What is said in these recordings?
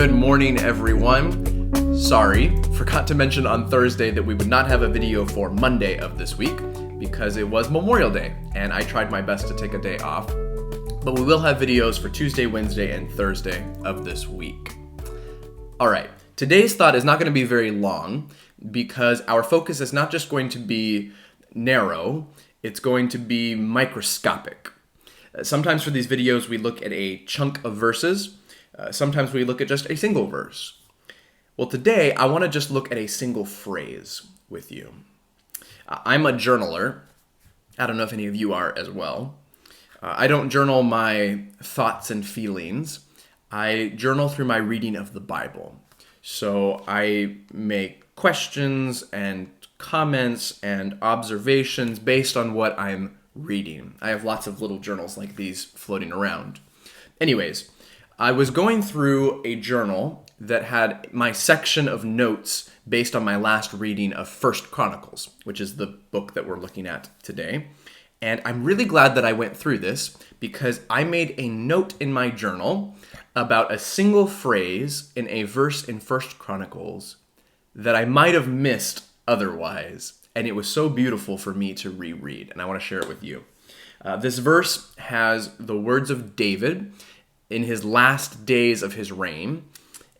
Good morning, everyone. Sorry, forgot to mention on Thursday that we would not have a video for Monday of this week because it was Memorial Day and I tried my best to take a day off. But we will have videos for Tuesday, Wednesday, and Thursday of this week. All right, today's thought is not going to be very long because our focus is not just going to be narrow, it's going to be microscopic. Sometimes for these videos we look at a chunk of verses. Sometimes we look at just a single verse. Well, today I want to just look at a single phrase with you. I'm a journaler. I don't know if any of you are as well. I don't journal my thoughts and feelings. I journal through my reading of the Bible. So I make questions and comments and observations based on what I'm reading. I have lots of little journals like these floating around. Anyways, I was going through a journal that had my section of notes based on my last reading of Chronicles, which is the book that we're looking at today. And I'm really glad that I went through this because I made a note in my journal about a single phrase in a verse in Chronicles that I might have missed otherwise. And it was so beautiful for me to reread, and I want to share it with you. This verse has the words of David in his last days of his reign,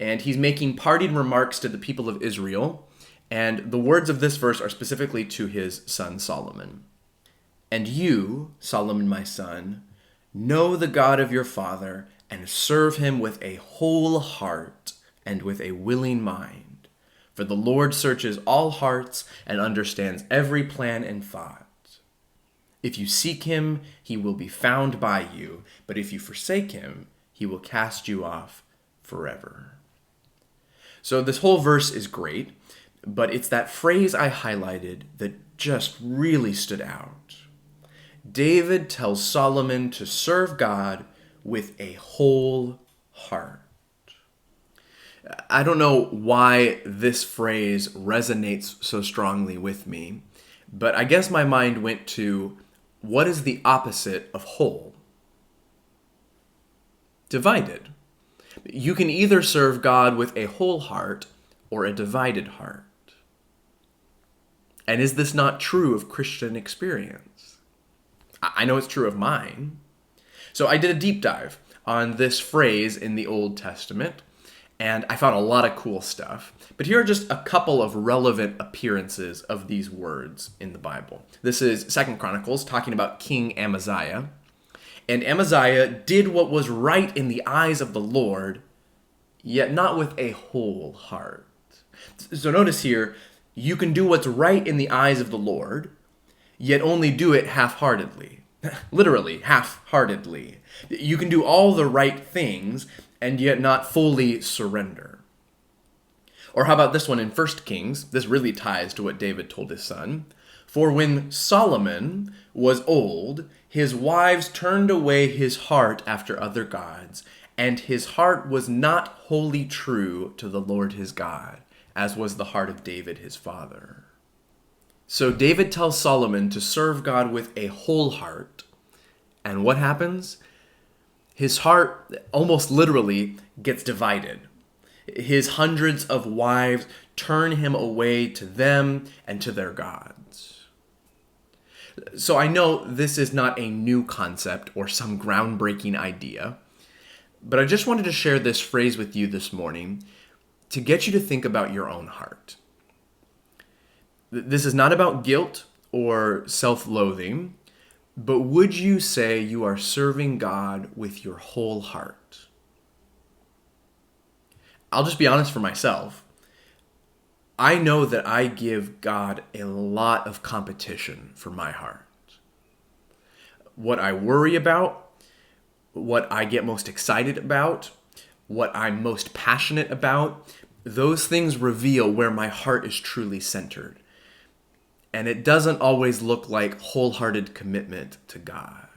and he's making parting remarks to the people of Israel, and the words of this verse are specifically to his son Solomon. And you, Solomon my son, know the God of your father, and serve him with a whole heart and with a willing mind. For the Lord searches all hearts and understands every plan and thought. If you seek him, he will be found by you, but if you forsake him, he will cast you off forever. So this whole verse is great, but it's that phrase I highlighted that just really stood out. David tells Solomon to serve God with a whole heart. I don't know why this phrase resonates so strongly with me, but I guess my mind went to, what is the opposite of whole? Divided. You can either serve God with a whole heart or a divided heart. And is this not true of Christian experience? I know it's true of mine. So I did a deep dive on this phrase in the Old Testament, and I found a lot of cool stuff. But here are just a couple of relevant appearances of these words in the Bible. This is 2 Chronicles talking about King Amaziah. And Amaziah did what was right in the eyes of the Lord, yet not with a whole heart. So notice here, you can do what's right in the eyes of the Lord, yet only do it half-heartedly. Literally, half-heartedly. You can do all the right things, and yet not fully surrender. Or how about this one in 1 Kings? This really ties to what David told his son. For when Solomon was old, his wives turned away his heart after other gods, and his heart was not wholly true to the Lord his God, as was the heart of David his father. So David tells Solomon to serve God with a whole heart, and what happens? His heart almost literally gets divided. His hundreds of wives turn him away to them and to their gods. So I know this is not a new concept or some groundbreaking idea, but I just wanted to share this phrase with you this morning to get you to think about your own heart. This is not about guilt or self-loathing, but would you say you are serving God with your whole heart? I'll just be honest for myself. I know that I give God a lot of competition for my heart. What I worry about, what I get most excited about, what I'm most passionate about, those things reveal where my heart is truly centered. And it doesn't always look like wholehearted commitment to God.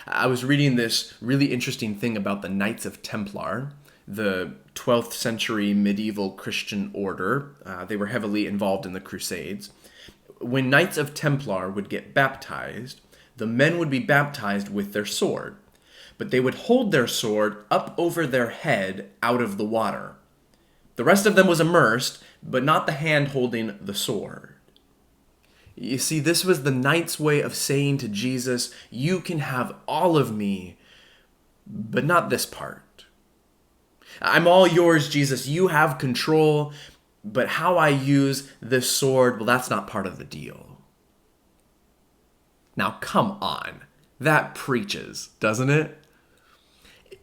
I was reading this really interesting thing about the Knights of Templar, the 12th century medieval Christian order. They were heavily involved in the Crusades. When Knights of Templar would get baptized, the men would be baptized with their sword. but they would hold their sword up over their head out of the water. The rest of them was immersed, but not the hand holding the sword. You see, this was the knight's way of saying to Jesus, you can have all of me, but not this part. I'm all yours, Jesus. You have control, but how I use this sword, well, that's not part of the deal. Now, come on. That preaches, doesn't it?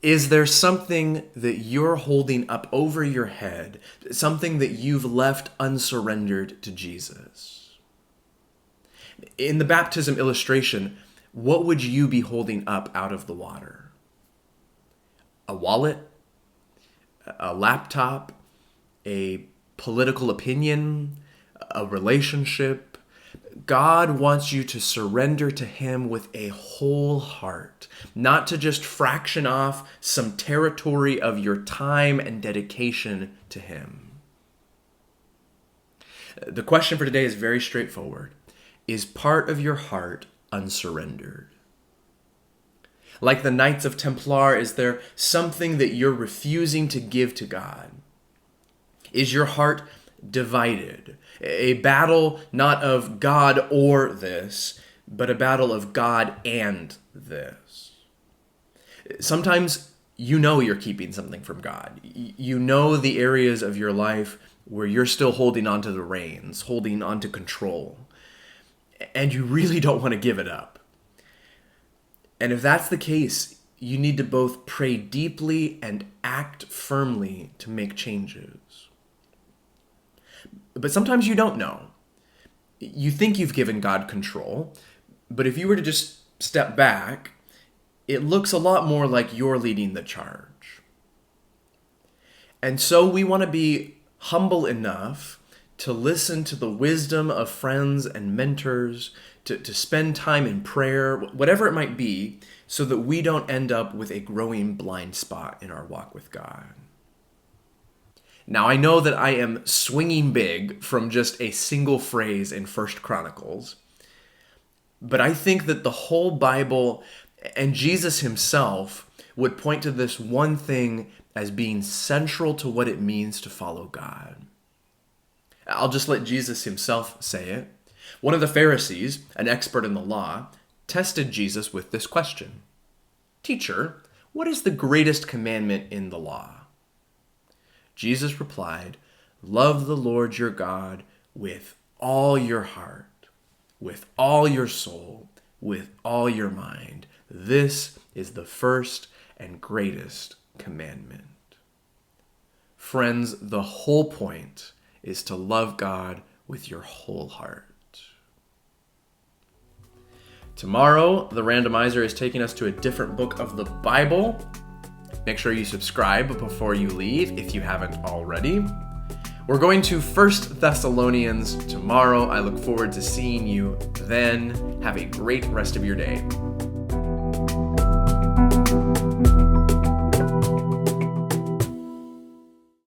Is there something that you're holding up over your head, something that you've left unsurrendered to Jesus? In the baptism illustration, what would you be holding up out of the water? A wallet? A laptop? A political opinion? A relationship? God wants you to surrender to Him with a whole heart, not to just fraction off some territory of your time and dedication to Him. The question for today is very straightforward. Is part of your heart unsurrendered? Like the Knights of Templar, is there something that you're refusing to give to God? Is your heart divided? A battle not of God or this, but a battle of God and this. Sometimes you know you're keeping something from God. You know the areas of your life where you're still holding onto the reins, holding onto control. And you really don't want to give it up. And if that's the case, you need to both pray deeply and act firmly to make changes. But sometimes you don't know. You think you've given God control, but if you were to just step back, it looks a lot more like you're leading the charge. And so we want to be humble enough to listen to the wisdom of friends and mentors, to spend time in prayer, whatever it might be, so that we don't end up with a growing blind spot in our walk with God. Now, I know that I am swinging big from just a single phrase in 1 Chronicles, but I think that the whole Bible and Jesus himself would point to this one thing as being central to what it means to follow God. I'll just let Jesus himself say it. One of the Pharisees, an expert in the law, tested Jesus with this question. Teacher, what is the greatest commandment in the law? Jesus replied, love the Lord your God with all your heart, with all your soul, with all your mind. This is the first and greatest commandment. Friends, the whole point is to love God with your whole heart. Tomorrow, the randomizer is taking us to a different book of the Bible. Make sure you subscribe before you leave if you haven't already. We're going to 1 Thessalonians tomorrow. I look forward to seeing you then. Have a great rest of your day.